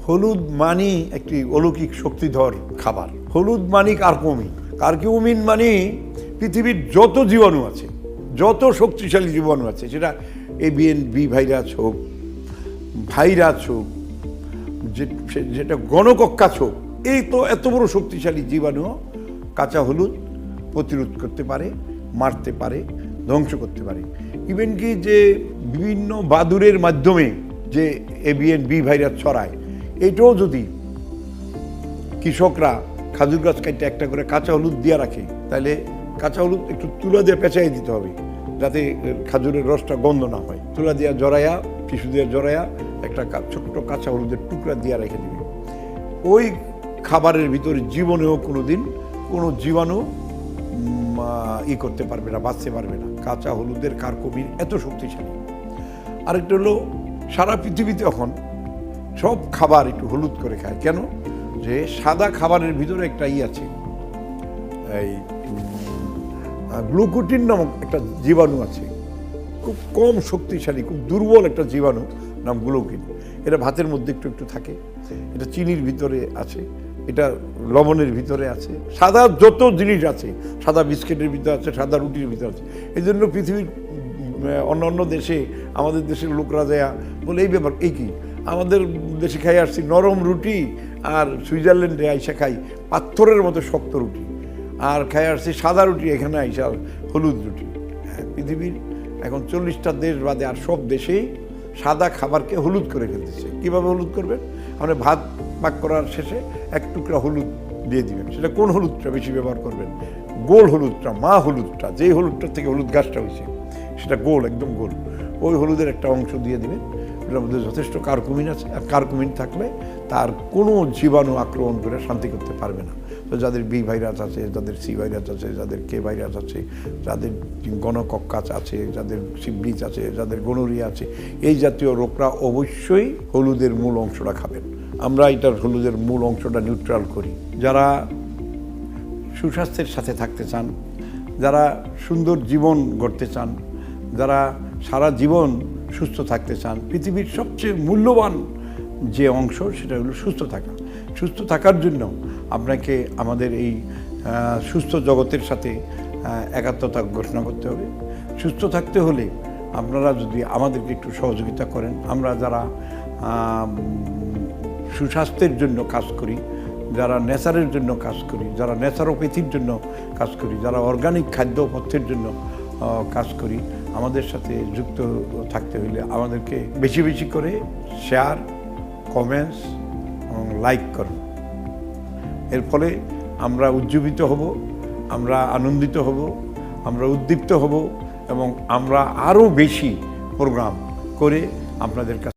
হলুদ মানি একটি অলৌকিক শক্তিধর খাবার। হলুদ মানি কার্কুমিন। কার্কুমিন মানে পৃথিবীর যত জীবাণু আছে, যত শক্তিশালী জীবাণু আছে, সেটা এভিএন বি ভাইরাস হোক, যেটা গণকক্কাছ হোক, এই তো এত বড় শক্তিশালী জীবাণু কাঁচা হলুদ প্রতিরোধ করতে পারে, মারতে পারে, ধ্বংস করতে পারে। ইভেন কি যে বিভিন্ন বাদুড়ের মাধ্যমে যে এভিএন বি ভাইরাস ছড়ায়, এটাও যদি কৃষকরা খাজুর গাছ কাটতে একটা করে কাঁচা হলুদ দিয়ে রাখে, তাহলে কাঁচা হলুদ একটু তুলা দিয়ে পেঁচাই দিতে হবে, যাতে খাজুরের রসটা গন্ধ না হয়। তুলা দিয়া জড়াইয়া, টিস্যু দিয়ে জড়াইয়া একটা ছোট্ট কাঁচা হলুদের টুকরা দিয়ে রেখে দিবে। ওই খাবারের ভিতরে জীবনেও কোনোদিন কোনো জীবাণু করতে পারবে না, বাঁচতে পারবে না। কাঁচা হলুদের কার্কুমিন এত শক্তিশালী। আরেকটা হলো, সারা পৃথিবীতে এখন সব খাবার একটু হলুদ করে খায়। কেন? যে সাদা খাবারের ভিতরে একটা আছে, এই গ্লুকোটিন নামক একটা জীবাণু আছে, খুব কম শক্তিশালী, খুব দুর্বল একটা জীবাণু, নাম গ্লুকোটিন। এটা ভাতের মধ্যে একটু একটু থাকে, এটা চিনির ভিতরে আছে, এটা লবণের ভিতরে আছে, সাদা যত জিনিস আছে, সাদা বিস্কিটের ভিতরে আছে, সাদা রুটির ভিতরে আছে। এই জন্য পৃথিবীর অন্য দেশে আমাদের দেশের লোকরা যায় বলে, এই ব্যাপার এই কি, আমাদের দেশে খাই আসছি নরম রুটি, আর সুইজারল্যান্ডে আইসা খাই পাথরের মতো শক্ত রুটি, আর খাই আসছি সাদা রুটি, এখানে আইসা হলুদ রুটি। হ্যাঁ, পৃথিবীর এখন 40টা দেশ বাদে আর সব দেশেই সাদা খাবারকে হলুদ করে ফেলতেছে। কীভাবে হলুদ করবেন? আপনি ভাত পাক করার শেষে এক টুকরা হলুদ দিয়ে দিবেন। সেটা কোন হলুদটা বেশি ব্যবহার করবেন? গোল হলুদটা, মা হলুদটা, যেই হলুদটার থেকে হলুদ গাছটা হয়েছে, সেটা গোল, একদম গোল, ওই হলুদের একটা অংশ দিয়ে দিবেন। ওটার মধ্যে যথেষ্ট কার্কুমিন আছে, আর কার্কুমিন থাকলে তার কোনো জীবাণু আক্রমণ করে শান্তি করতে পারবে না। তো যাদের বি ভাইরাস আছে, যাদের সি ভাইরাস আছে, যাদের কে ভাইরাস আছে, যাদের গণকক্কাচ আছে, যাদের সিবলিচ আছে, যাদের গনোরিয়া আছে, এই জাতীয় রোগরা অবশ্যই হলুদের মূল অংশটা খাবেন। আমরা এটার হলুদের মূল অংশটা নিউট্রাল করি। যারা সুস্বাস্থ্যের সাথে থাকতে চান, যারা সুন্দর জীবন গড়তে চান, যারা সারা জীবন সুস্থ থাকতে চান, পৃথিবীর সবচেয়ে মূল্যবান যে অংশ সেটা হলো সুস্থ থাকা। সুস্থ থাকার জন্য আপনাকে আমাদের এই সুস্থ জগতের সাথে একাত্মতা ঘোষণা করতে হবে। সুস্থ থাকতে হলে আপনারা যদি আমাদেরকে একটু সহযোগিতা করেন, আমরা যারা সুস্বাস্থ্যের জন্য কাজ করি, যারা নেচারের জন্য কাজ করি, যারা ন্যাচারোপ্যাথির জন্য কাজ করি, যারা অর্গানিক খাদ্যপথ্যের জন্য কাজ করি, আমাদের সাথে যুক্ত থাকতে হলে আমাদেরকে বেশি বেশি করে শেয়ার, কমেন্টস এবং লাইক করুন। এর ফলে আমরা উজ্জীবিত হব, আমরা আনন্দিত হব, আমরা উদ্দীপ্ত হব, এবং আমরা আরও বেশি প্রোগ্রাম করে আপনাদের কাছে